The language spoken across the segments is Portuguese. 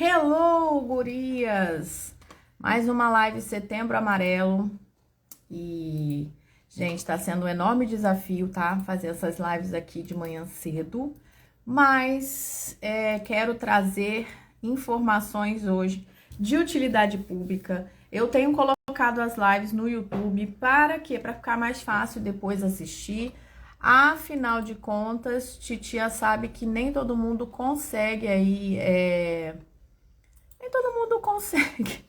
Hello, gurias! Mais uma live Setembro Amarelo. E, gente, tá sendo um enorme desafio, tá? Fazer essas lives aqui de manhã cedo. Mas quero trazer informações hoje de utilidade pública. Eu tenho colocado as lives no YouTube para quê? Para ficar mais fácil depois assistir. Afinal de contas, titia sabe que nem todo mundo consegue aí... Nem todo mundo consegue.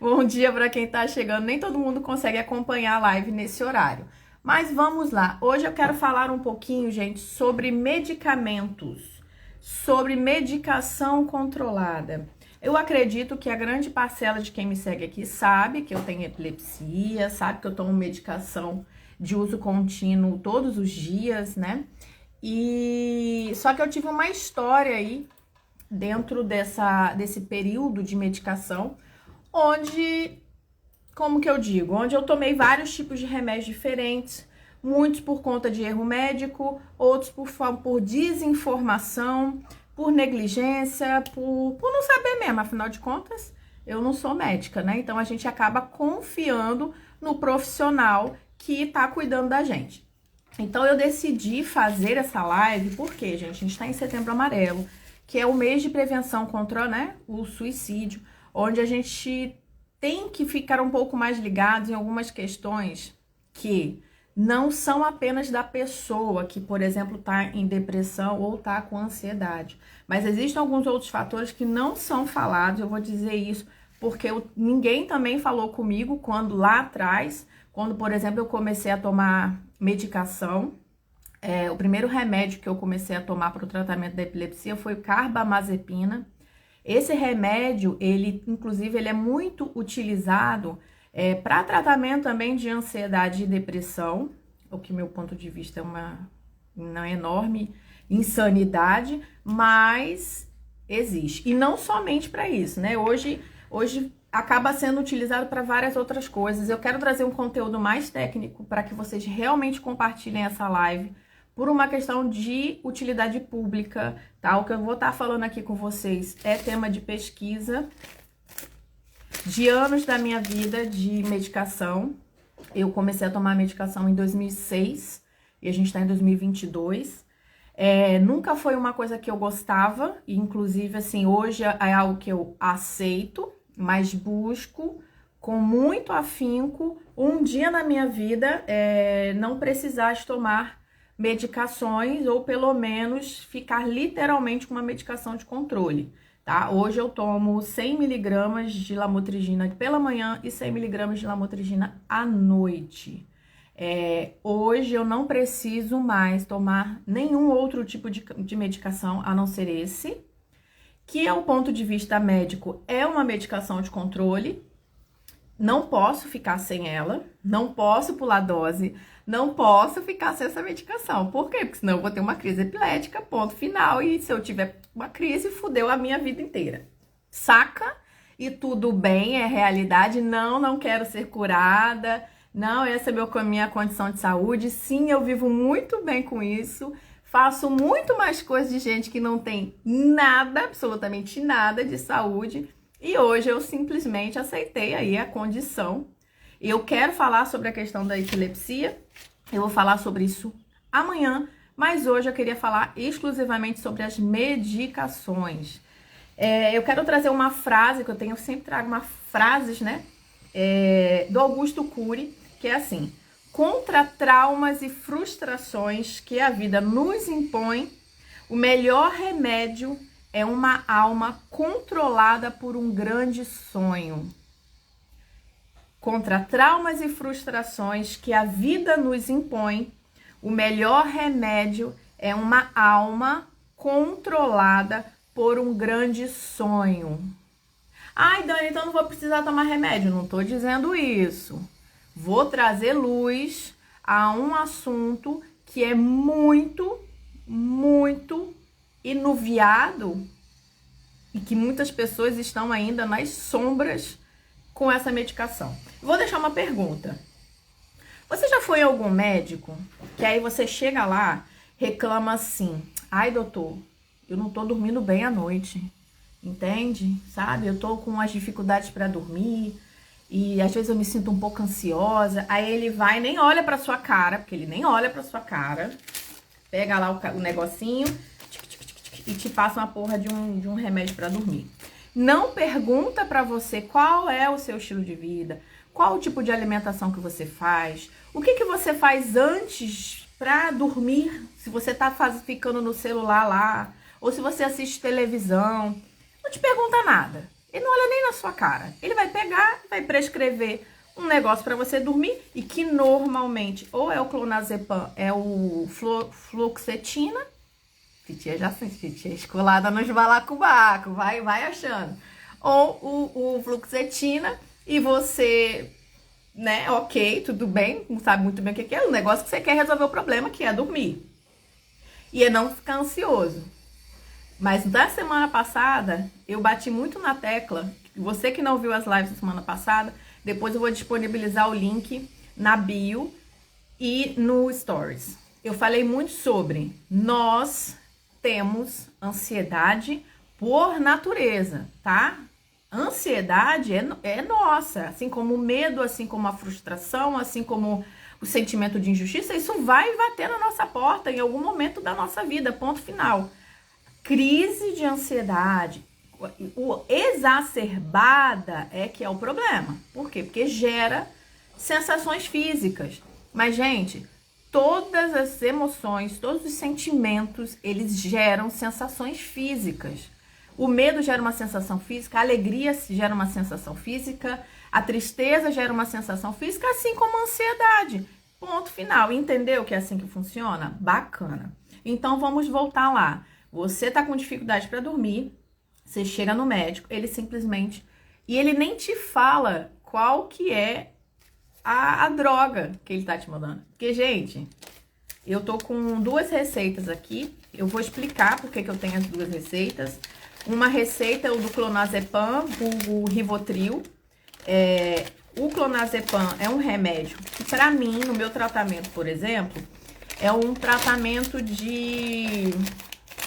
Bom dia para quem tá chegando. Nem todo mundo consegue acompanhar a live nesse horário. Mas vamos lá. Hoje eu quero falar um pouquinho, gente, sobre medicamentos, sobre medicação controlada. Eu acredito que a grande parcela de quem me segue aqui sabe que eu tenho epilepsia, sabe que eu tomo medicação de uso contínuo todos os dias, né? E só que eu tive uma história aí dentro desse período de medicação, onde, como que eu digo, onde eu tomei vários tipos de remédios diferentes, muitos por conta de erro médico, outros por desinformação, por negligência, por não saber mesmo, afinal de contas, eu não sou médica, né? Então a gente acaba confiando no profissional que tá cuidando da gente. Então eu decidi fazer essa live, porque, gente, a gente tá em Setembro Amarelo, que é o mês de prevenção contra, né, o suicídio, onde a gente tem que ficar um pouco mais ligados em algumas questões que não são apenas da pessoa que, por exemplo, está em depressão ou está com ansiedade. Mas existem alguns outros fatores que não são falados, eu vou dizer isso, porque ninguém também falou comigo quando lá atrás, quando, por exemplo, eu comecei a tomar medicação. O primeiro remédio que eu comecei a tomar para o tratamento da epilepsia foi o carbamazepina. Esse remédio, inclusive, ele é muito utilizado para tratamento também de ansiedade e depressão, o que, meu ponto de vista, é uma enorme insanidade, mas existe. E não somente para isso, né? Hoje acaba sendo utilizado para várias outras coisas. Eu quero trazer um conteúdo mais técnico para que vocês realmente compartilhem essa live, por uma questão de utilidade pública, tá? O que eu vou estar falando aqui com vocês é tema de pesquisa, de anos da minha vida de medicação. Eu comecei a tomar medicação em 2006 e a gente está em 2022. Nunca foi uma coisa que eu gostava, e inclusive, assim, hoje é algo que eu aceito, mas busco com muito afinco, um dia na minha vida, não precisar de tomar medicações, ou pelo menos ficar literalmente com uma medicação de controle, tá? Hoje eu tomo 100 miligramas de lamotrigina pela manhã e 100 miligramas de lamotrigina à noite. Hoje eu não preciso mais tomar nenhum outro tipo de medicação a não ser esse, que, ao ponto de vista médico, é uma medicação de controle. Não posso ficar sem ela, não posso pular dose, não posso ficar sem essa medicação. Por quê? Porque senão eu vou ter uma crise epilética, ponto final. E se eu tiver uma crise, fudeu a minha vida inteira. Saca? E tudo bem, é realidade. Não quero ser curada. Não, essa é minha condição de saúde. Sim, eu vivo muito bem com isso. Faço muito mais coisas de gente que não tem nada, absolutamente nada de saúde. E hoje eu simplesmente aceitei aí a condição. Eu quero falar sobre a questão da epilepsia. Eu vou falar sobre isso amanhã. Mas hoje eu queria falar exclusivamente sobre as medicações. Eu quero trazer uma frase que eu sempre trago umas frases, né? Do Augusto Cury, que é assim: contra traumas e frustrações que a vida nos impõe, o melhor remédio é uma alma controlada por um grande sonho. Contra traumas e frustrações que a vida nos impõe, o melhor remédio é uma alma controlada por um grande sonho. Ai, Dani, então não vou precisar tomar remédio. Não estou dizendo isso. Vou trazer luz a um assunto que é muito, muito enuviado e que muitas pessoas estão ainda nas sombras com essa medicação. Vou deixar uma pergunta. Você já foi em algum médico que aí você chega lá, reclama assim: ai, doutor, eu não tô dormindo bem à noite. entende? Sabe? Eu tô com as dificuldades para dormir e às vezes eu me sinto um pouco ansiosa. Aí ele vai e nem olha pra sua cara, porque ele nem olha pra sua cara. Pega lá o negocinho e te passa uma porra de um remédio pra dormir. Não pergunta pra você qual é o seu estilo de vida, qual o tipo de alimentação que você faz, o que você faz antes pra dormir, se você tá ficando no celular lá, ou se você assiste televisão. Não te pergunta nada. Ele não olha nem na sua cara. Ele vai pegar, vai prescrever um negócio pra você dormir e que normalmente ou é o clonazepam, é o fluoxetina. Titia já sente, titia escolada nos balacobaco, vai achando. Ou o fluoxetina e você, né, ok, tudo bem, não sabe muito bem o que é, o negócio que você quer resolver o problema, que é dormir. E é não ficar ansioso. Mas da semana passada, eu bati muito na tecla. Você que não viu as lives da semana passada, depois eu vou disponibilizar o link na bio e no Stories. Eu falei muito sobre nós temos ansiedade por natureza, tá? Ansiedade é nossa, assim como o medo, assim como a frustração, assim como o sentimento de injustiça, isso vai bater na nossa porta em algum momento da nossa vida, ponto final. Crise de ansiedade, o exacerbada é que é o problema. Por quê? Porque gera sensações físicas. Mas, gente, todas as emoções, todos os sentimentos, eles geram sensações físicas. O medo gera uma sensação física, a alegria gera uma sensação física, a tristeza gera uma sensação física, assim como a ansiedade. Ponto final. Entendeu que é assim que funciona? Bacana. Então, vamos voltar lá. Você tá com dificuldade para dormir, você chega no médico, ele simplesmente... E ele nem te fala qual que é a droga que ele tá te mandando. Porque, gente, eu tô com duas receitas aqui. Eu vou explicar porque que eu tenho as duas receitas. Uma receita é o do clonazepam, o Rivotril. O clonazepam é um remédio que, pra mim, no meu tratamento, por exemplo, é um tratamento de...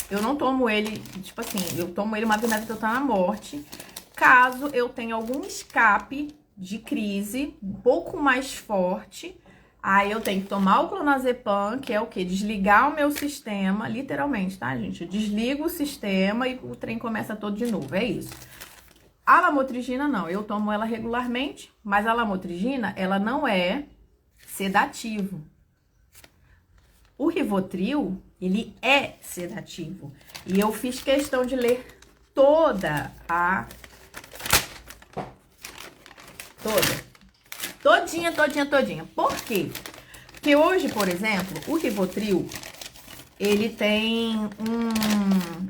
Eu não tomo ele, tipo assim, eu tomo ele uma vez que eu tô na morte. Caso eu tenha algum escape de crise um pouco mais forte, aí eu tenho que tomar o clonazepam, que é o quê? Desligar o meu sistema, literalmente, tá, gente? Eu desligo o sistema e o trem começa todo de novo, é isso. A lamotrigina não, eu tomo ela regularmente, mas a lamotrigina, ela não é sedativo. O Rivotril, ele é sedativo. E eu fiz questão de ler toda a... Todinha. Por quê? Porque hoje, por exemplo, o Rivotril, ele tem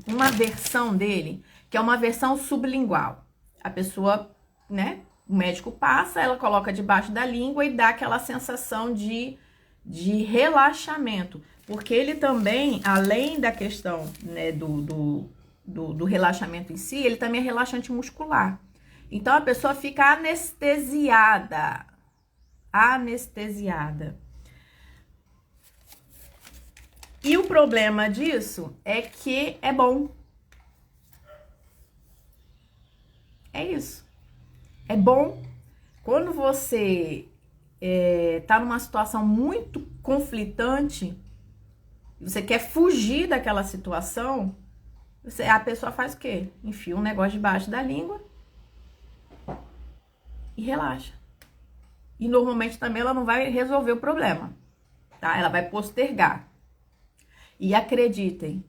uma versão dele, que é uma versão sublingual. A pessoa, né, o médico passa, ela coloca debaixo da língua e dá aquela sensação de relaxamento. Porque ele também, além da questão, né, do relaxamento em si, ele também é relaxante muscular. Então, a pessoa fica anestesiada. E o problema disso é que é bom. É isso. É bom. Quando você tá numa situação muito conflitante, você quer fugir daquela situação, a pessoa faz o quê? Enfia um negócio debaixo da língua e relaxa. E normalmente também ela não vai resolver o problema, tá? Ela vai postergar. E acreditem,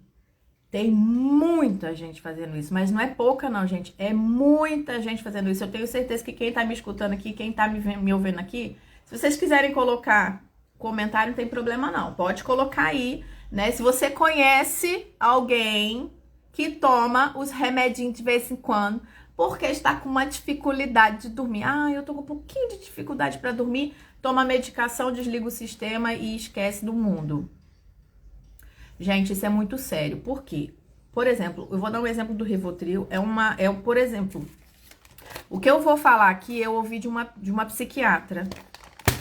tem muita gente fazendo isso, mas não é pouca não, gente. É muita gente fazendo isso. Eu tenho certeza que quem tá me escutando aqui, quem tá me ouvindo aqui, se vocês quiserem colocar comentário, não tem problema não. Pode colocar aí, né? Se você conhece alguém que toma os remedinhos de vez em quando, porque está com uma dificuldade de dormir. Ah, eu tô com um pouquinho de dificuldade para dormir. Toma medicação, desliga o sistema e esquece do mundo. Gente, isso é muito sério. Por quê? Por exemplo, eu vou dar um exemplo do Rivotril. Por exemplo, o que eu vou falar aqui eu ouvi de uma psiquiatra.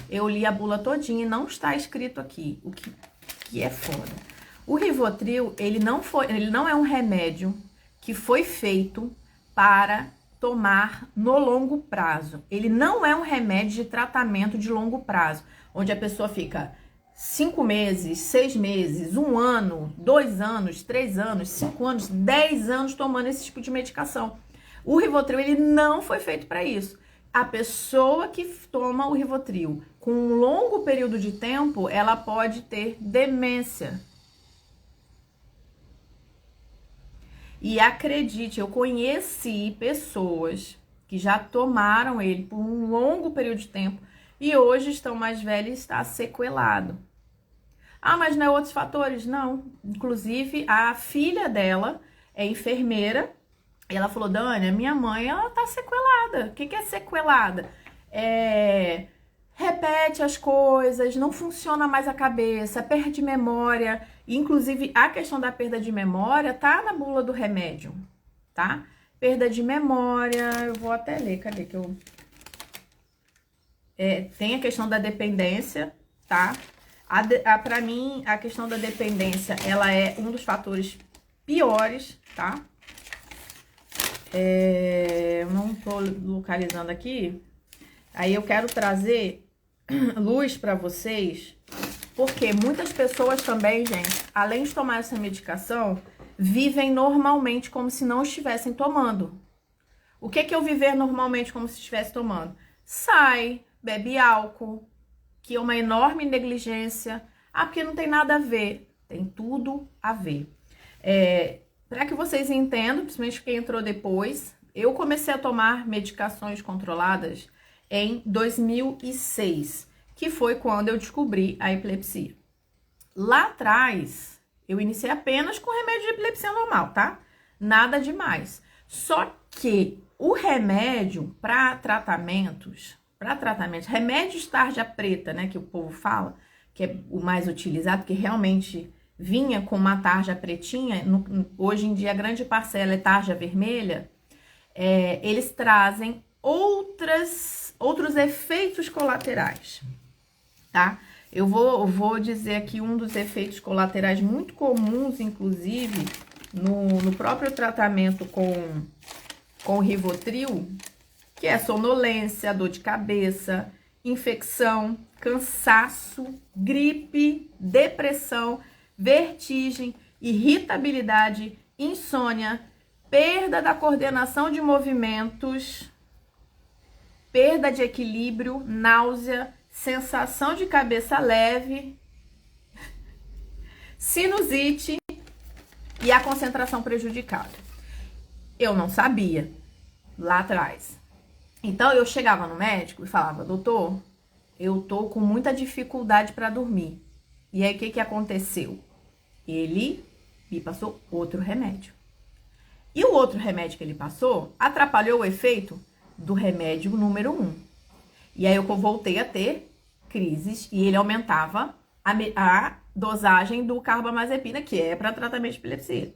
Eu li a bula todinha e não está escrito aqui, o que é foda. O Rivotril, ele não é um remédio que foi feito para tomar no longo prazo. Ele não é um remédio de tratamento de longo prazo, onde a pessoa fica 5 meses, 6 meses, 1 ano, 2 anos, 3 anos, 5 anos, 10 anos tomando esse tipo de medicação. O Rivotril, ele não foi feito para isso. A pessoa que toma o Rivotril com um longo período de tempo, ela pode ter demência. E acredite, eu conheci pessoas que já tomaram ele por um longo período de tempo e hoje estão mais velhos e está sequelado. Ah, mas não é outros fatores? Não. Inclusive, a filha dela é enfermeira e ela falou, Dani, a minha mãe, ela tá sequelada. O que é sequelada? Repete as coisas, não funciona mais a cabeça, perde memória. Inclusive, a questão da perda de memória tá na bula do remédio, tá? Perda de memória, eu vou até ler, cadê que eu... tem a questão da dependência, tá? Pra mim, a questão da dependência, ela é um dos fatores piores, tá? Eu não tô localizando aqui. Aí eu quero trazer luz pra vocês, porque muitas pessoas também, gente, além de tomar essa medicação, vivem normalmente como se não estivessem tomando. O que é eu viver normalmente como se estivesse tomando? Sai, bebe álcool, que é uma enorme negligência. Ah, porque não tem nada a ver. Tem tudo a ver. Para que vocês entendam, principalmente quem entrou depois, eu comecei a tomar medicações controladas em 2006, que foi quando eu descobri a epilepsia. Lá atrás, eu iniciei apenas com remédio de epilepsia normal, tá? Nada demais. Só que o remédio para tratamentos, remédios tarja preta, né, que o povo fala, que é o mais utilizado, que realmente vinha com uma tarja pretinha, hoje em dia a grande parcela é tarja vermelha, eles trazem outros efeitos colaterais, tá? Eu vou dizer aqui um dos efeitos colaterais muito comuns, inclusive, no próprio tratamento com o Rivotril, que é sonolência, dor de cabeça, infecção, cansaço, gripe, depressão, vertigem, irritabilidade, insônia, perda da coordenação de movimentos, perda de equilíbrio, náusea, sensação de cabeça leve, sinusite e a concentração prejudicada. Eu não sabia lá atrás. Então eu chegava no médico e falava, doutor, eu tô com muita dificuldade para dormir. E aí o que aconteceu? Ele me passou outro remédio. E o outro remédio que ele passou atrapalhou o efeito do remédio número 1. E aí eu voltei a ter crises e ele aumentava a dosagem do carbamazepina, que é para tratamento de epilepsia.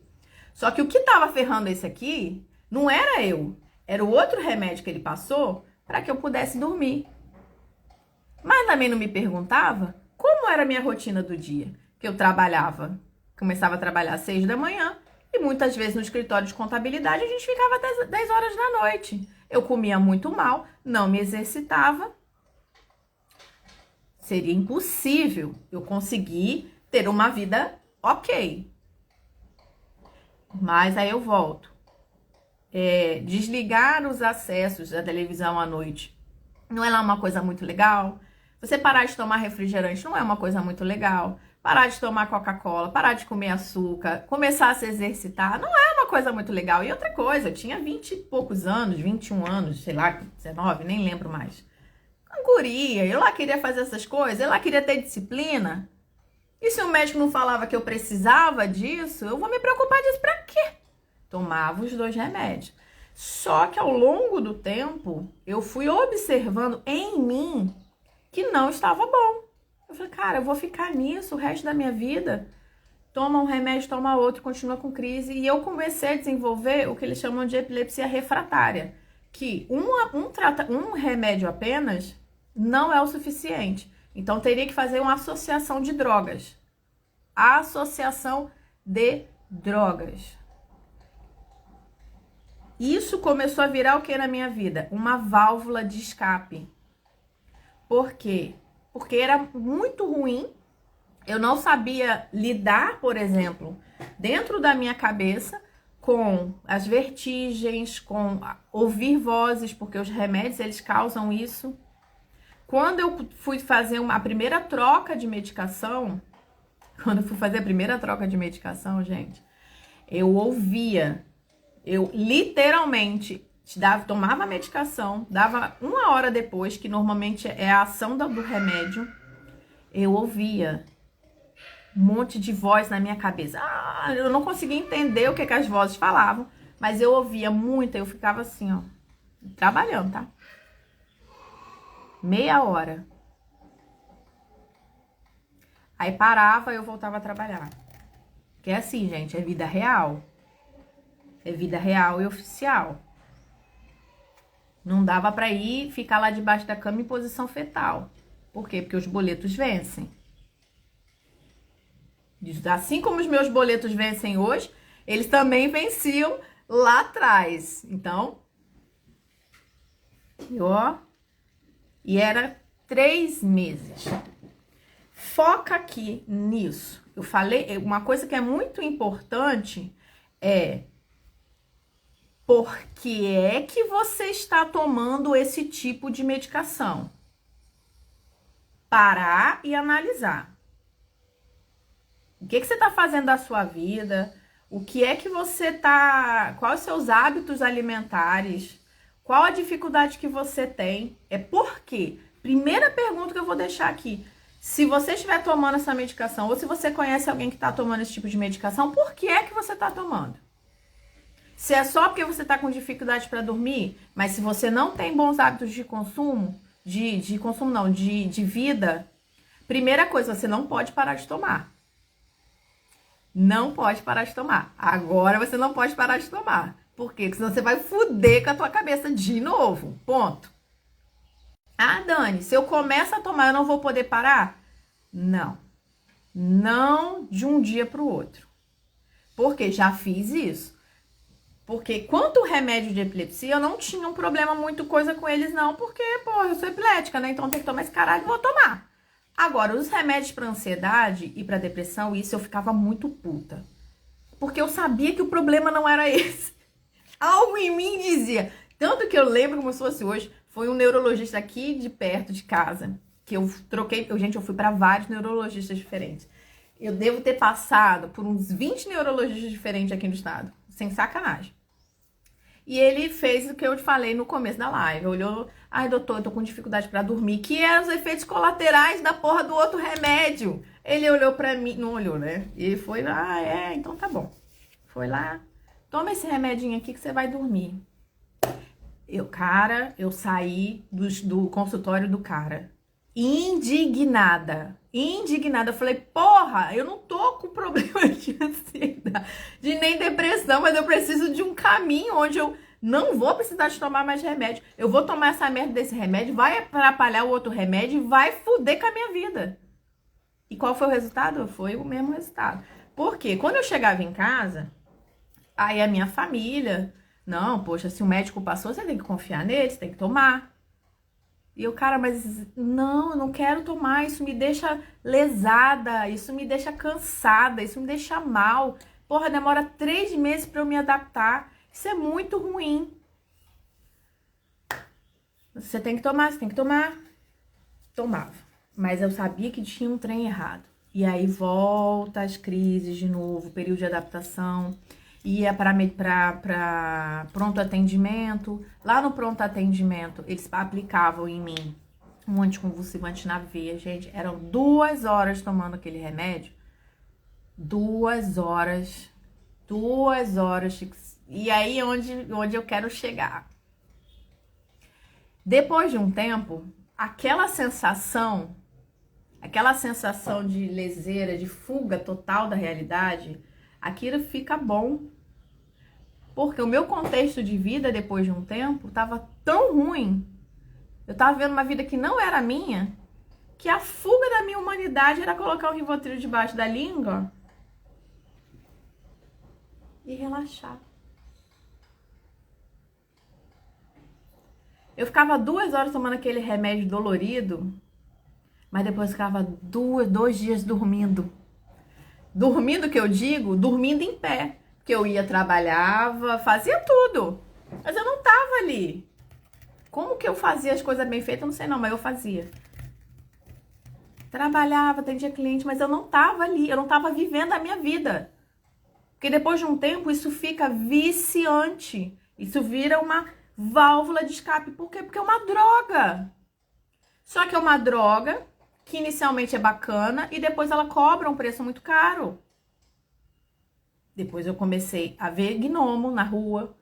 Só que o que estava ferrando esse aqui não era eu, era o outro remédio que ele passou para que eu pudesse dormir. Mas também não me perguntava como era a minha rotina do dia, que eu começava a trabalhar às 6 da manhã e muitas vezes no escritório de contabilidade a gente ficava até 10 horas da noite. Eu comia muito mal, não me exercitava. Seria impossível eu conseguir ter uma vida ok. Mas aí eu volto. Desligar os acessos da televisão à noite não é lá uma coisa muito legal. Você parar de tomar refrigerante não é uma coisa muito legal. Parar de tomar Coca-Cola, parar de comer açúcar, começar a se exercitar, não é uma coisa muito legal. E outra coisa, eu tinha 20 e poucos anos, 21 anos, sei lá, 19, nem lembro mais. Guria, eu lá queria fazer essas coisas, eu lá queria ter disciplina. E se o médico não falava que eu precisava disso, eu vou me preocupar disso pra quê? Tomava os 2 remédios. Só que ao longo do tempo, eu fui observando em mim que não estava bom. Eu falei, cara, eu vou ficar nisso o resto da minha vida. Toma um remédio, toma outro, continua com crise. E eu comecei a desenvolver o que eles chamam de epilepsia refratária. Que um remédio apenas não é o suficiente. Então, teria que fazer uma associação de drogas. Associação de drogas. Isso começou a virar o que na minha vida? Uma válvula de escape. Por quê? Porque era muito ruim. Eu não sabia lidar, por exemplo, dentro da minha cabeça com as vertigens, com ouvir vozes, porque os remédios eles causam isso. Quando eu fui fazer a primeira troca de medicação, gente, eu ouvia, eu literalmente tomava a medicação, dava 1 hora depois, que normalmente é a ação do remédio, eu ouvia um monte de voz na minha cabeça. Eu não conseguia entender o que as vozes falavam, mas eu ouvia muito, eu ficava assim, ó, trabalhando, tá? Meia hora. Aí parava e eu voltava a trabalhar. Que é assim, gente, é vida real. É vida real e oficial. Não dava pra ir ficar lá debaixo da cama em posição fetal. Por quê? Porque os boletos vencem. Assim como os meus boletos vencem hoje, eles também venciam lá atrás. Então, ó, e era 3 meses. Foca aqui nisso. Eu falei, uma coisa que é muito importante é por que é que você está tomando esse tipo de medicação? Parar e analisar. O que você está fazendo da sua vida? O que é que você tá... Quais os seus hábitos alimentares? Qual a dificuldade que você tem? É por quê? Primeira pergunta que eu vou deixar aqui. Se você estiver tomando essa medicação, ou se você conhece alguém que está tomando esse tipo de medicação, por que é que você está tomando? Se é só porque você está com dificuldade para dormir, mas se você não tem bons hábitos de consumo, de vida, primeira coisa, você não pode parar de tomar. Não pode parar de tomar. Agora você não pode parar de tomar. Por quê? Porque senão você vai fuder com a tua cabeça de novo. Ponto. Ah, Dani, se eu começo a tomar, eu não vou poder parar? Não. Não de um dia para o outro. Porque já fiz isso. Porque quanto ao remédio de epilepsia, eu não tinha um problema muito coisa com eles não, porque, pô, eu sou epilética, né? Então tem que tomar esse caralho e vou tomar. Agora, os remédios para ansiedade e para depressão, isso eu ficava muito puta. Porque eu sabia que o problema não era esse. Algo em mim dizia. Tanto que eu lembro como se fosse hoje, foi um neurologista aqui de perto de casa, que eu troquei, eu fui para vários neurologistas diferentes. Eu devo ter passado por uns 20 neurologistas diferentes aqui no estado, sem sacanagem. E ele fez o que eu te falei no começo da live. Olhou, ai doutor, eu tô com dificuldade pra dormir, que eram os efeitos colaterais da porra do outro remédio. Ele olhou pra mim, não olhou, né? E foi lá, então tá bom. Foi lá, toma esse remedinho aqui que você vai dormir. Eu saí do consultório do cara indignada. Eu falei, porra, eu não tô com problema de ansiedade, de nem depressão, mas eu preciso de um caminho onde eu não vou precisar de tomar mais remédio. Eu vou tomar essa merda desse remédio, vai atrapalhar o outro remédio e vai foder com a minha vida. E qual foi o resultado? Foi o mesmo resultado. Por quê? Quando eu chegava em casa, aí a minha família, não, poxa, se o médico passou, você tem que confiar nele, você tem que tomar. E eu, cara, mas não, eu não quero tomar, isso me deixa lesada, isso me deixa cansada, isso me deixa mal. Porra, demora 3 meses pra eu me adaptar. Isso é muito ruim. Você tem que tomar. Tomava. Mas eu sabia que tinha um trem errado. E aí volta as crises de novo, período de adaptação. Ia para pronto atendimento. Lá no pronto atendimento, eles aplicavam em mim um anticonvulsivante na veia, gente. Eram 2 horas tomando aquele remédio. 2 horas. 2 horas. E aí onde eu quero chegar. Depois de um tempo, aquela sensação de leseira, de fuga total da realidade, aquilo fica bom. Porque o meu contexto de vida, depois de um tempo, tava tão ruim. Eu tava vendo uma vida que não era minha, que a fuga da minha humanidade era colocar o Rivotril debaixo da língua e relaxar. Eu ficava 2 horas tomando aquele remédio dolorido, mas depois ficava 2 dias dormindo. Dormindo, que eu digo, dormindo em pé. Porque eu ia, trabalhava, fazia tudo. Mas eu não tava ali. Como que eu fazia as coisas bem feitas? Eu não sei não, mas eu fazia. Trabalhava, atendia cliente, mas eu não tava ali. Eu não tava vivendo a minha vida. Porque depois de um tempo, isso fica viciante. Isso vira uma válvula de escape. Por quê? Porque é uma droga. Só que é uma droga que inicialmente é bacana e depois ela cobra um preço muito caro. Depois eu comecei a ver gnomo na rua.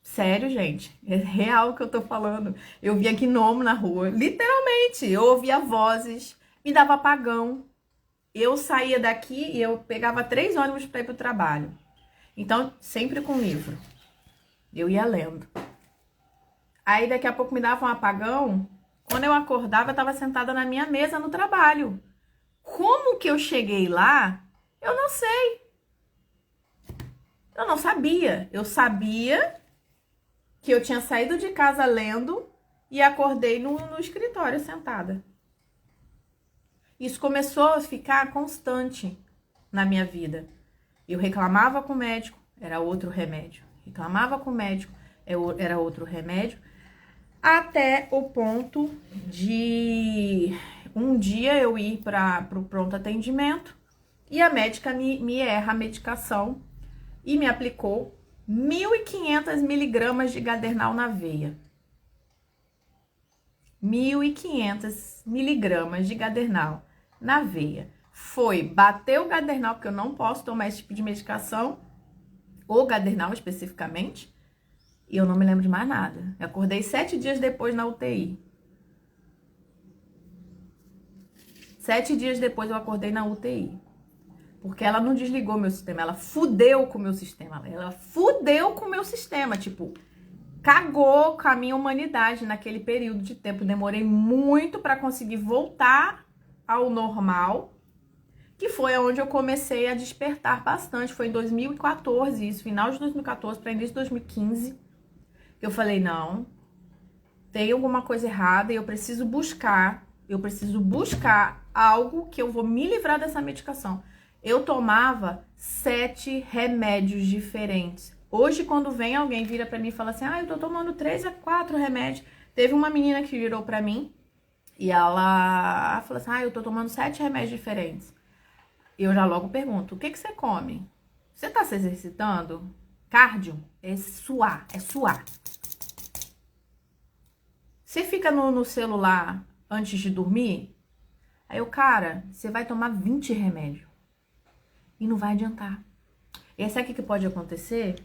Sério, gente, é real o que eu tô falando. Eu via gnomo na rua, literalmente. Eu ouvia vozes, me dava apagão. Eu saía daqui e eu pegava 3 ônibus para ir pro trabalho. Então, sempre com livro. Eu ia lendo. Aí daqui a pouco me dava um apagão. Quando eu acordava, eu estava sentada na minha mesa no trabalho. Como que eu cheguei lá? Eu não sei. Eu não sabia. Eu sabia que eu tinha saído de casa lendo e acordei no escritório sentada. Isso começou a ficar constante na minha vida. Eu reclamava com o médico, era outro remédio. Reclamava com o médico, era outro remédio. Até o ponto de um dia eu ir para o pronto atendimento e a médica me erra a medicação e me aplicou 1.500 miligramas de Gadernal na veia. 1.500 miligramas de Gadernal na veia. Foi bater o Gadernal, porque eu não posso tomar esse tipo de medicação, ou Gadernal especificamente, e eu não me lembro de mais nada. Eu acordei 7 dias depois na UTI. 7 dias depois eu acordei na UTI. Porque ela não desligou meu sistema, ela fudeu com o meu sistema. Ela fudeu com o meu sistema, tipo, cagou com a minha humanidade naquele período de tempo. Demorei muito para conseguir voltar ao normal, que foi onde eu comecei a despertar bastante. Foi em 2014, isso, final de 2014 para início de 2015. Eu falei, não, tem alguma coisa errada e eu preciso buscar algo que eu vou me livrar dessa medicação. Eu tomava 7 remédios diferentes. Hoje, quando vem alguém, vira pra mim e fala assim, eu tô tomando 3 a 4 remédios. Teve uma menina que virou pra mim e ela falou assim, eu tô tomando 7 remédios diferentes. Eu já logo pergunto, o que você come? Você tá se exercitando? Cardio? É suar, é suar. Você fica no celular antes de dormir? Aí eu, cara, você vai tomar 20 remédios. E não vai adiantar. E sabe o que pode acontecer?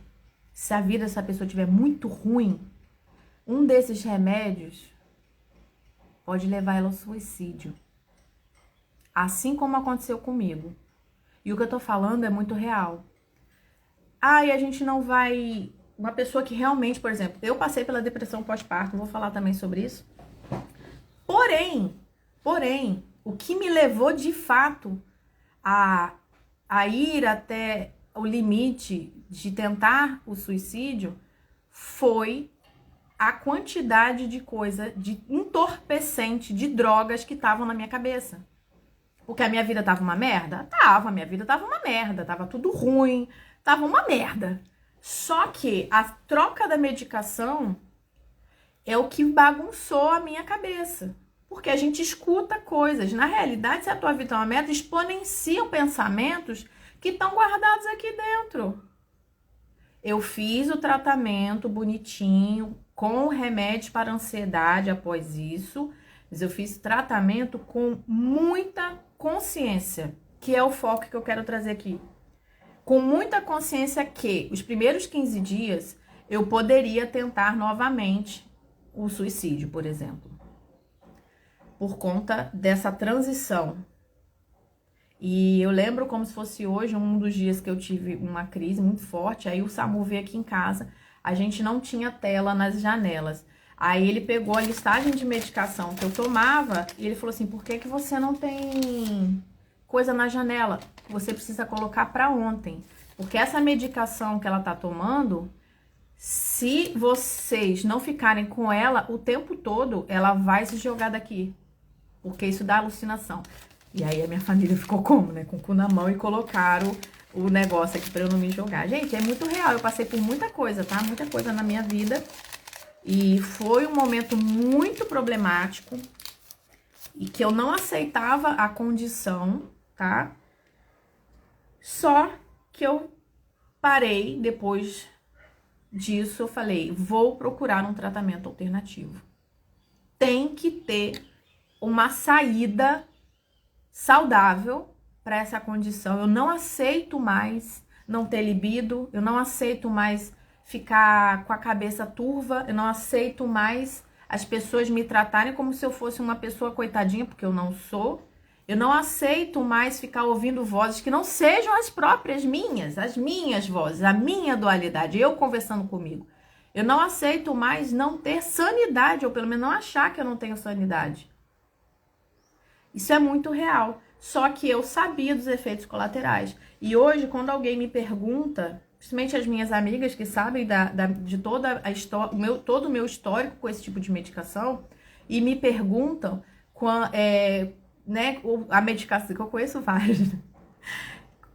Se a vida dessa pessoa estiver muito ruim, um desses remédios pode levar ela ao suicídio. Assim como aconteceu comigo. E o que eu tô falando é muito real. E a gente não vai... Uma pessoa que realmente, por exemplo, eu passei pela depressão pós-parto, vou falar também sobre isso. Porém, o que me levou de fato a ir até o limite de tentar o suicídio foi a quantidade de coisa, de entorpecente, de drogas que estavam na minha cabeça. Porque a minha vida tava uma merda? Tava, a minha vida tava uma merda, tava tudo ruim, tava uma merda. Só que a troca da medicação é o que bagunçou a minha cabeça. Porque a gente escuta coisas. Na realidade, se a tua vida é uma merda, exponenciam pensamentos que estão guardados aqui dentro. Eu fiz o tratamento bonitinho, com remédios para ansiedade após isso. Mas eu fiz tratamento com muita consciência, que é o foco que eu quero trazer aqui. Com muita consciência que os primeiros 15 dias eu poderia tentar novamente o suicídio, por exemplo. Por conta dessa transição. E eu lembro como se fosse hoje, um dos dias que eu tive uma crise muito forte, aí o SAMU veio aqui em casa, a gente não tinha tela nas janelas. Aí ele pegou a listagem de medicação que eu tomava e ele falou assim, por que você não tem coisa na janela? Você precisa colocar para ontem. Porque essa medicação que ela tá tomando Se vocês não ficarem com ela o tempo todo, ela vai se jogar daqui. Porque isso dá alucinação. E aí a minha família ficou como, né? Com o cu na mão e colocaram o negócio aqui pra eu não me jogar. Gente, é muito real. Eu passei por muita coisa, tá? Muita coisa na minha vida. E foi um momento muito problemático. E que eu não aceitava a condição, tá? Só que eu parei depois disso, eu falei, vou procurar um tratamento alternativo. Tem que ter uma saída saudável para essa condição. Eu não aceito mais não ter libido, eu não aceito mais ficar com a cabeça turva, eu não aceito mais as pessoas me tratarem como se eu fosse uma pessoa coitadinha, porque eu não sou. Eu não aceito mais ficar ouvindo vozes que não sejam as próprias minhas, as minhas vozes, a minha dualidade, eu conversando comigo. Eu não aceito mais não ter sanidade, ou pelo menos não achar que eu não tenho sanidade. Isso é muito real. Só que eu sabia dos efeitos colaterais. E hoje, quando alguém me pergunta, principalmente as minhas amigas que sabem de toda a história, todo o meu histórico com esse tipo de medicação, e me perguntam né, a medicação, que eu conheço várias. O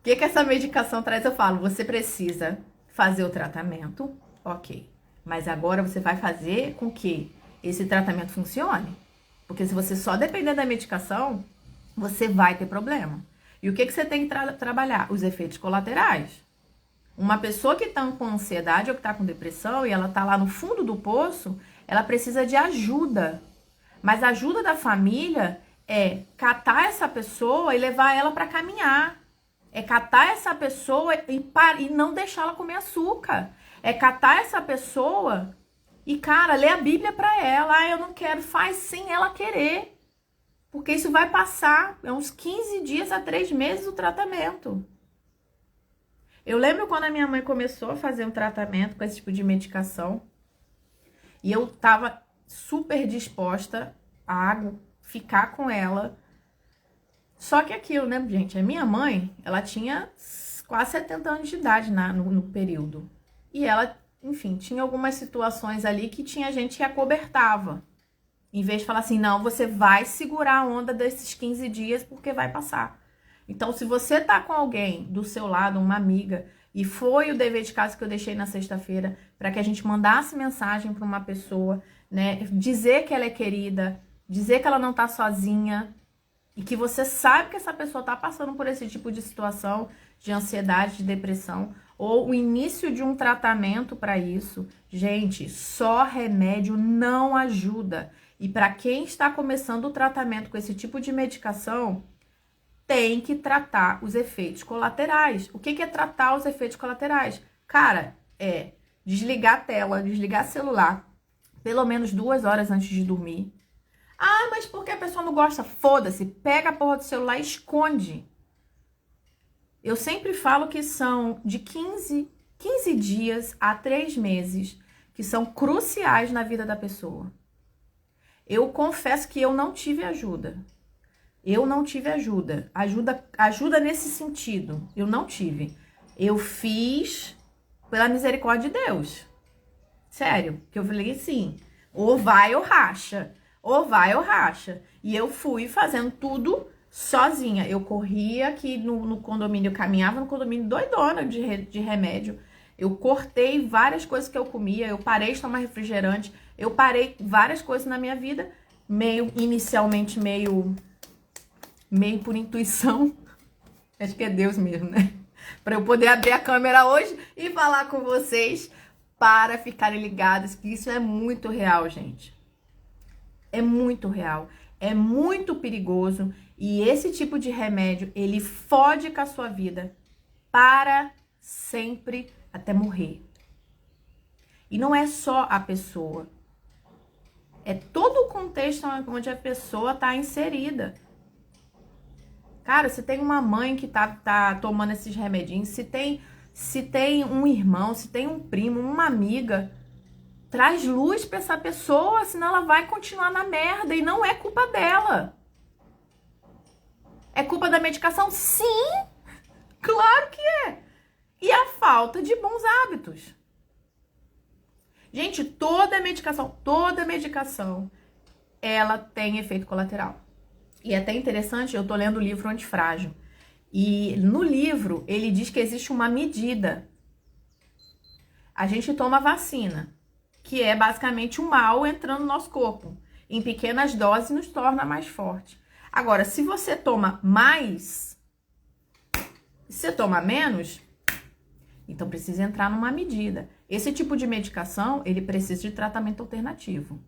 que essa medicação traz? Eu falo, você precisa fazer o tratamento, ok. Mas agora você vai fazer com que esse tratamento funcione. Porque se você só depender da medicação, você vai ter problema. E o que você tem que trabalhar? Os efeitos colaterais. Uma pessoa que está com ansiedade ou que está com depressão e ela está lá no fundo do poço, ela precisa de ajuda. Mas a ajuda da família é catar essa pessoa e levar ela para caminhar. É catar essa pessoa e não deixar ela comer açúcar. É catar essa pessoa e, cara, ler a Bíblia para ela. Ah, eu não quero. Faz sem ela querer. Porque isso vai passar. É uns 15 dias a 3 meses o tratamento. Eu lembro quando a minha mãe começou a fazer um tratamento com esse tipo de medicação. E eu tava super disposta a ficar com ela. Só que aquilo, né, gente? A minha mãe, ela tinha quase 70 anos de idade no período. E ela, enfim, tinha algumas situações ali que tinha gente que acobertava. Em vez de falar assim, não, você vai segurar a onda desses 15 dias porque vai passar. Então, se você tá com alguém do seu lado, uma amiga, e foi o dever de casa que eu deixei na sexta-feira, para que a gente mandasse mensagem para uma pessoa, né, dizer que ela é querida, dizer que ela não tá sozinha, e que você sabe que essa pessoa tá passando por esse tipo de situação, de ansiedade, de depressão, ou o início de um tratamento para isso. Gente, só remédio não ajuda. E para quem está começando o tratamento com esse tipo de medicação, tem que tratar os efeitos colaterais. O que é tratar os efeitos colaterais? Cara, é desligar a tela, desligar celular, pelo menos 2 horas antes de dormir. Ah, mas por que a pessoa não gosta? Foda-se, pega a porra do celular e esconde. Eu sempre falo que são de 15 dias a 3 meses que são cruciais na vida da pessoa. Eu confesso que eu não tive ajuda. Eu não tive ajuda. Ajuda nesse sentido. Eu não tive. Eu fiz pela misericórdia de Deus. Sério. Que eu falei assim, ou vai ou racha. Ou vai ou racha. E eu fui fazendo tudo sozinha. Eu corria aqui no condomínio, eu caminhava no condomínio doidona de remédio. Eu cortei várias coisas que eu comia, eu parei de tomar refrigerante, eu parei várias coisas na minha vida, inicialmente meio por intuição. Acho que é Deus mesmo, né? Para eu poder abrir a câmera hoje e falar com vocês, para ficarem ligados que isso é muito real, gente. É muito real, é muito perigoso e esse tipo de remédio, ele fode com a sua vida para sempre até morrer. E não é só a pessoa, é todo o contexto onde a pessoa está inserida. Cara, se tem uma mãe que tá tomando esses remedinhos, se tem um irmão, se tem um primo, uma amiga, traz luz pra essa pessoa, senão ela vai continuar na merda e não é culpa dela. É culpa da medicação? Sim! Claro que é! E a falta de bons hábitos. Gente, toda medicação, ela tem efeito colateral. E é até interessante, eu tô lendo o livro Antifrágil. E no livro, ele diz que existe uma medida. A gente toma vacina, que é basicamente o mal entrando no nosso corpo. Em pequenas doses nos torna mais forte. Agora, se você toma mais, se você toma menos, então precisa entrar numa medida. Esse tipo de medicação, ele precisa de tratamento alternativo.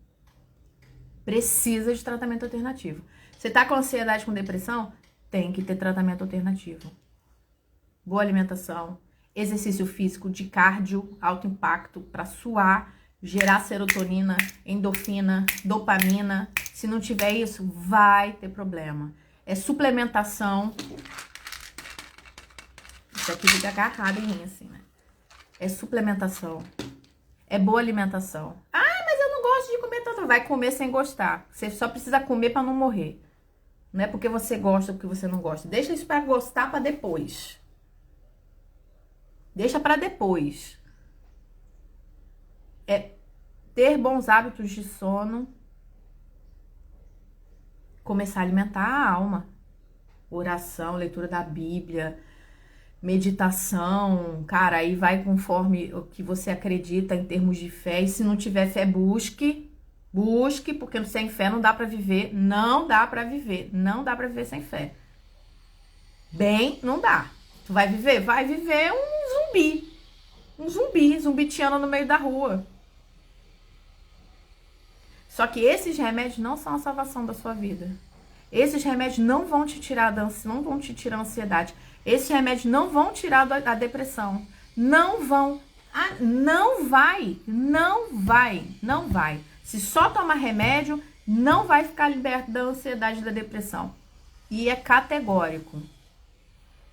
Precisa de tratamento alternativo. Você tá com ansiedade, com depressão? Tem que ter tratamento alternativo. Boa alimentação, exercício físico de cardio, alto impacto, para suar, gerar serotonina, endorfina, dopamina. Se não tiver isso, vai ter problema. É suplementação. Isso aqui fica agarrado em mim, assim, né? É suplementação. É boa alimentação. Ah, mas eu não gosto de comer tanto. Vai comer sem gostar. Você só precisa comer para não morrer. Não é porque você gosta ou porque você não gosta. Deixa isso para gostar para depois. Deixa para depois. É ter bons hábitos de sono. Começar a alimentar a alma. Oração, leitura da Bíblia, meditação. Cara, aí vai conforme o que você acredita em termos de fé. E se não tiver fé, busque. Busque, porque sem fé não dá pra viver. Não dá pra viver. Não dá pra viver sem fé. Bem, não dá. Tu vai viver? Vai viver um zumbi. Um zumbi, zumbitiano no meio da rua. Só que esses remédios não são a salvação da sua vida. Esses remédios não vão te tirar não vão te tirar a ansiedade. Esses remédios não vão tirar a depressão. Não vão. Ah, não vai. Não vai. Não vai. Se só tomar remédio, não vai ficar liberto da ansiedade e da depressão. E é categórico.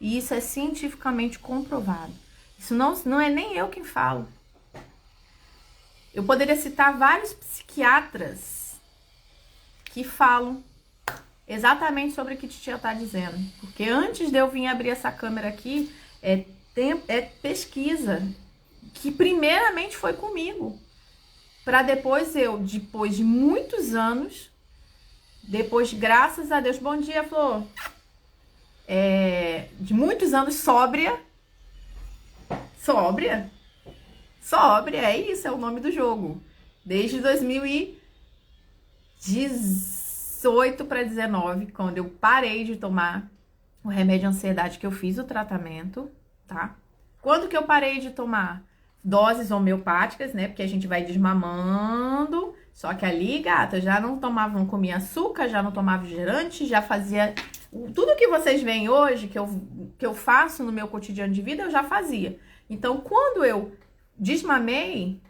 E isso é cientificamente comprovado. Isso não é nem eu quem falo. Eu poderia citar vários psiquiatras que falam exatamente sobre o que a Titia está dizendo. Porque antes de eu vir abrir essa câmera aqui, é pesquisa que primeiramente foi comigo. Para depois de muitos anos, depois, graças a Deus, bom dia, Flor, de muitos anos sóbria, é isso, é o nome do jogo, desde 2018 para 19, quando eu parei de tomar o remédio de ansiedade, que eu fiz o tratamento, tá? Quando que eu parei de tomar? Doses homeopáticas, né? Porque a gente vai desmamando. Só que ali, gata, já não comia açúcar, já não tomava refrigerante, já fazia... Tudo que vocês veem hoje, que eu faço no meu cotidiano de vida, eu já fazia. Então, quando eu desmamei,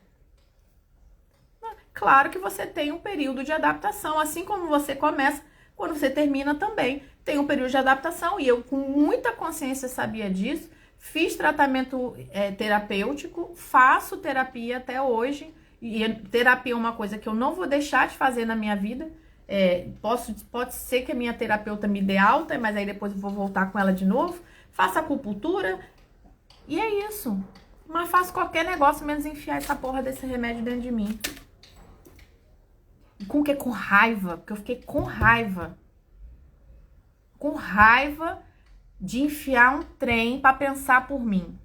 claro que você tem um período de adaptação. Assim como você começa, quando você termina também. Tem um período de adaptação e eu, com muita consciência, sabia disso. Fiz tratamento terapêutico, faço terapia até hoje. E terapia é uma coisa que eu não vou deixar de fazer na minha vida. Pode ser que a minha terapeuta me dê alta, mas aí depois eu vou voltar com ela de novo. Faço acupuntura. E é isso. Mas faço qualquer negócio menos enfiar essa porra desse remédio dentro de mim. E com o quê? Com raiva. Porque eu fiquei com raiva. Com raiva de enfiar um trem pra pensar por mim.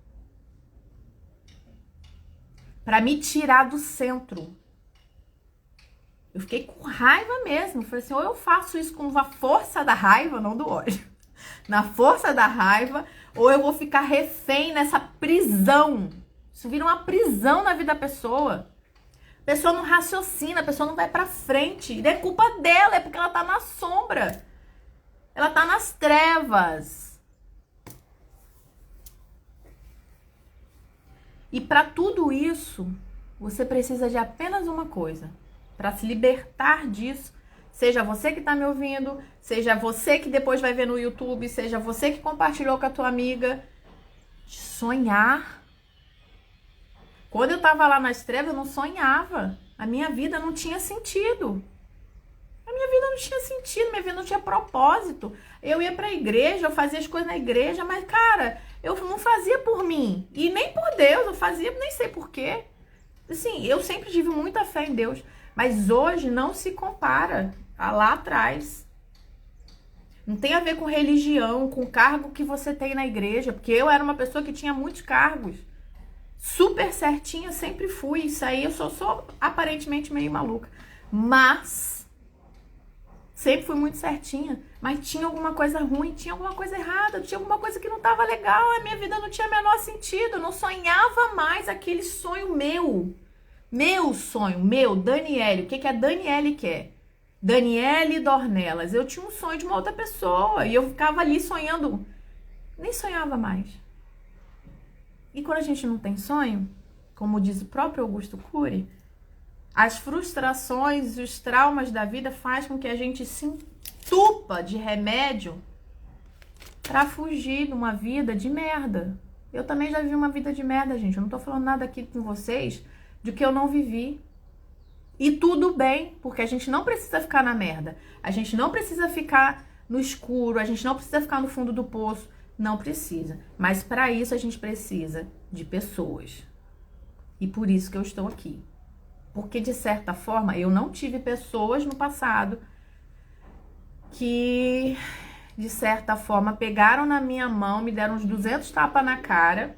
Pra me tirar do centro. Eu fiquei com raiva mesmo. Falei assim, ou eu faço isso com a força da raiva, não do ódio. Na força da raiva, ou eu vou ficar refém nessa prisão. Isso vira uma prisão na vida da pessoa. A pessoa não raciocina, a pessoa não vai pra frente. E não é culpa dela, é porque ela tá na sombra. Ela tá nas trevas. E para tudo isso, você precisa de apenas uma coisa. Para se libertar disso, seja você que tá me ouvindo, seja você que depois vai ver no YouTube, seja você que compartilhou com a tua amiga, de sonhar. Quando eu tava lá nas trevas, eu não sonhava. A minha vida não tinha sentido. A minha vida não tinha sentido, minha vida não tinha propósito. Eu ia pra igreja, eu fazia as coisas na igreja, mas, cara, eu não fazia por mim. E nem por Deus, eu fazia, nem sei por quê. Assim, eu sempre tive muita fé em Deus, mas hoje não se compara a lá atrás. Não tem a ver com religião, com o cargo que você tem na igreja, porque eu era uma pessoa que tinha muitos cargos. Super certinha, sempre fui. Isso aí eu só sou aparentemente meio maluca. Mas sempre fui muito certinha. Mas tinha alguma coisa ruim, tinha alguma coisa errada, tinha alguma coisa que não estava legal. A minha vida não tinha o menor sentido. Eu não sonhava mais aquele sonho meu. Meu sonho, meu, Daniele. O que, que a Daniele quer? Daniele Dornelas. Eu tinha um sonho de uma outra pessoa. E eu ficava ali sonhando. Nem sonhava mais. E quando a gente não tem sonho, como diz o próprio Augusto Cury, as frustrações e os traumas da vida fazem com que a gente se entupa de remédio pra fugir de uma vida de merda. Eu também já vivi uma vida de merda, gente. Eu não tô falando nada aqui com vocês de que eu não vivi. E tudo bem, porque a gente não precisa ficar na merda. A gente não precisa ficar no escuro, a gente não precisa ficar no fundo do poço. Não precisa. Mas para isso a gente precisa de pessoas. E por isso que eu estou aqui. Porque de certa forma eu não tive pessoas no passado que de certa forma pegaram na minha mão, me deram uns 200 tapas na cara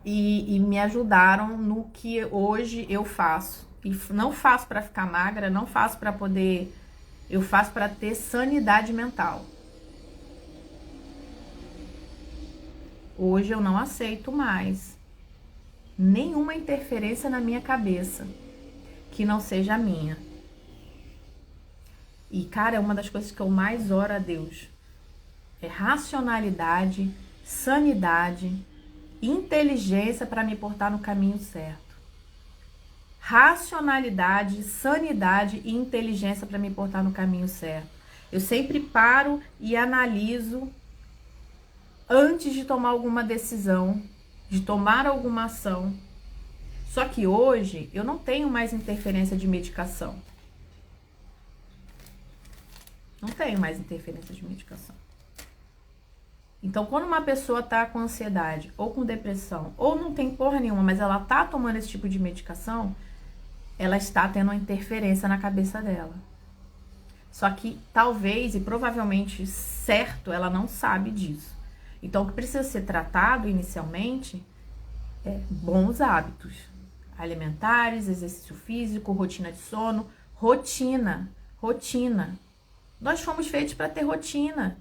e me ajudaram no que hoje eu faço. E não faço para ficar magra, não faço para poder... Eu faço para ter sanidade mental. Hoje eu não aceito mais nenhuma interferência na minha cabeça que não seja a minha. E, cara, é uma das coisas que eu mais oro a Deus. É racionalidade, sanidade, inteligência para me portar no caminho certo. Racionalidade, sanidade e inteligência para me portar no caminho certo. Eu sempre paro e analiso antes de tomar alguma decisão, de tomar alguma ação. Só que hoje eu não tenho mais interferência de medicação. Não tenho mais interferência de medicação. Então, quando uma pessoa tá com ansiedade ou com depressão, ou não tem porra nenhuma, mas ela tá tomando esse tipo de medicação, ela está tendo uma interferência na cabeça dela. Só que talvez e provavelmente certo, ela não sabe disso. Então, o que precisa ser tratado inicialmente é bons hábitos alimentares, exercício físico, rotina de sono, rotina. Nós fomos feitos para ter rotina.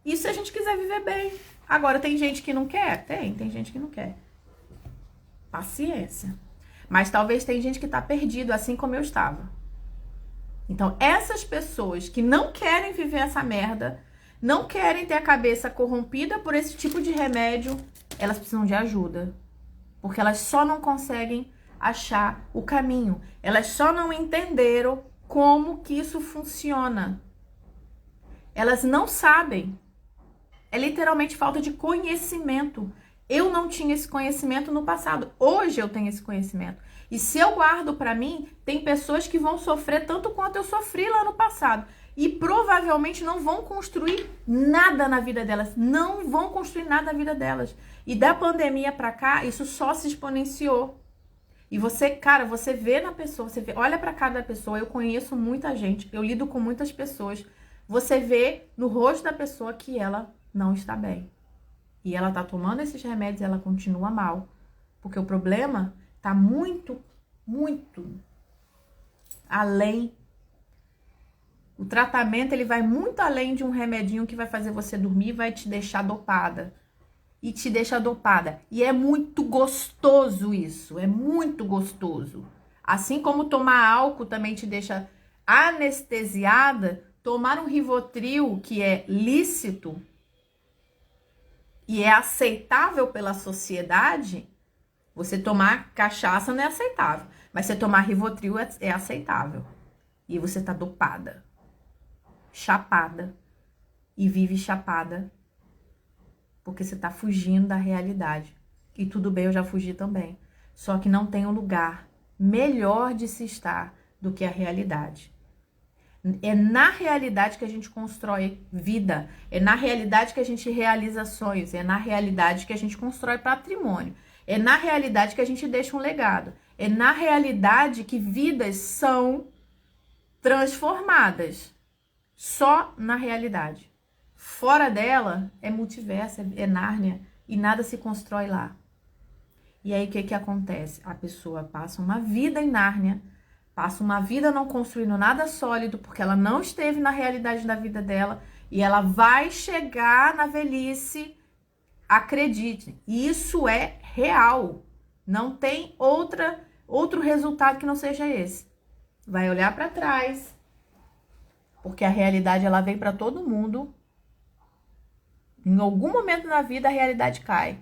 Isso se a gente quiser viver bem. Agora, tem gente que não quer? Tem gente que não quer. Paciência. Mas talvez tem gente que tá perdido, assim como eu estava. Então, essas pessoas que não querem viver essa merda, não querem ter a cabeça corrompida por esse tipo de remédio, elas precisam de ajuda. Porque elas só não conseguem achar o caminho. Elas só não entenderam como que isso funciona. Elas não sabem. É literalmente falta de conhecimento. Eu não tinha esse conhecimento no passado. Hoje eu tenho esse conhecimento. E se eu guardo pra mim, tem pessoas que vão sofrer tanto quanto eu sofri lá no passado. E provavelmente não vão construir nada na vida delas. Não vão construir nada na vida delas. E da pandemia pra cá, isso só se exponenciou. E você, cara, você vê na pessoa, você vê, olha pra cada pessoa. Eu conheço muita gente, eu lido com muitas pessoas. Você vê no rosto da pessoa que ela não está bem. E ela tá tomando esses remédios e ela continua mal. Porque o problema tá muito além. O tratamento, ele vai muito além de um remedinho que vai fazer você dormir e vai te deixar dopada. E te deixa dopada. E é muito gostoso isso. É muito gostoso. Assim como tomar álcool também te deixa anestesiada, tomar um Rivotril, que é lícito e é aceitável pela sociedade, você tomar cachaça não é aceitável. Mas você tomar Rivotril é aceitável. E você tá dopada. Chapada. E vive chapada. Porque você tá fugindo da realidade. E tudo bem, eu já fugi também. Só que não tem um lugar melhor de se estar do que a realidade. É na realidade que a gente constrói vida. É na realidade que a gente realiza sonhos. É na realidade que a gente constrói patrimônio. É na realidade que a gente deixa um legado. É na realidade que vidas são transformadas. Só na realidade. Fora dela é multiverso, é Nárnia e nada se constrói lá. E aí o que acontece? A pessoa passa uma vida em Nárnia, passa uma vida não construindo nada sólido, porque ela não esteve na realidade da vida dela, e ela vai chegar na velhice, acredite, isso é real. Não tem outro resultado que não seja esse. Vai olhar para trás, porque a realidade ela vem para todo mundo. Em algum momento na vida a realidade cai.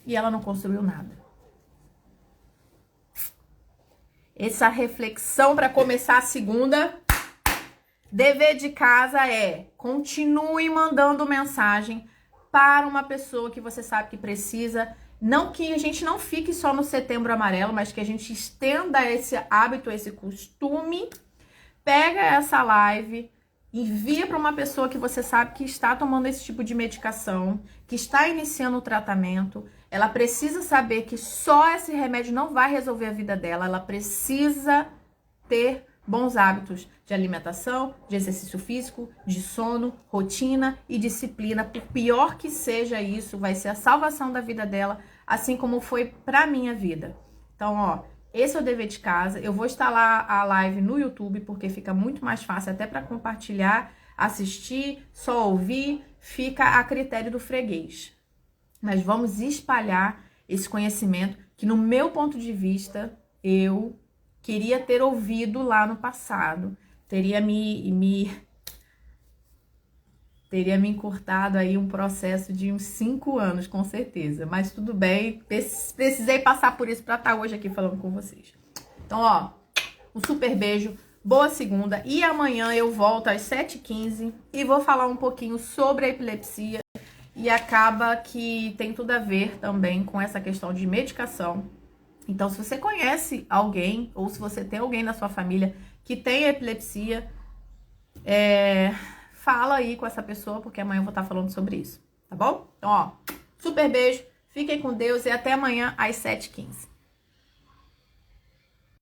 E ela não construiu nada. Essa reflexão para começar a segunda. Dever de casa é: continue mandando mensagem para uma pessoa que você sabe que precisa. Não que a gente não fique só no Setembro Amarelo, mas que a gente estenda esse hábito, esse costume. Pega essa live, envia para uma pessoa que você sabe que está tomando esse tipo de medicação, que está iniciando o tratamento. Ela precisa saber que só esse remédio não vai resolver a vida dela. Ela precisa ter bons hábitos de alimentação, de exercício físico, de sono, rotina e disciplina. Por pior que seja isso, vai ser a salvação da vida dela, assim como foi para minha vida. Então, ó, esse é o dever de casa. Eu vou instalar a live no YouTube, porque fica muito mais fácil até para compartilhar, assistir, só ouvir, fica a critério do freguês. Mas vamos espalhar esse conhecimento que, no meu ponto de vista, eu queria ter ouvido lá no passado. Teria me encurtado aí um processo de uns 5 anos, com certeza. Mas tudo bem, precisei passar por isso para estar hoje aqui falando com vocês. Então, ó, um super beijo, boa segunda. E amanhã eu volto às 7h15 e vou falar um pouquinho sobre a epilepsia. E acaba que tem tudo a ver também com essa questão de medicação. Então, se você conhece alguém, ou se você tem alguém na sua família que tem epilepsia, fala aí com essa pessoa, porque amanhã eu vou estar falando sobre isso, tá bom? Então, ó, super beijo, fiquem com Deus e até amanhã às 7h15.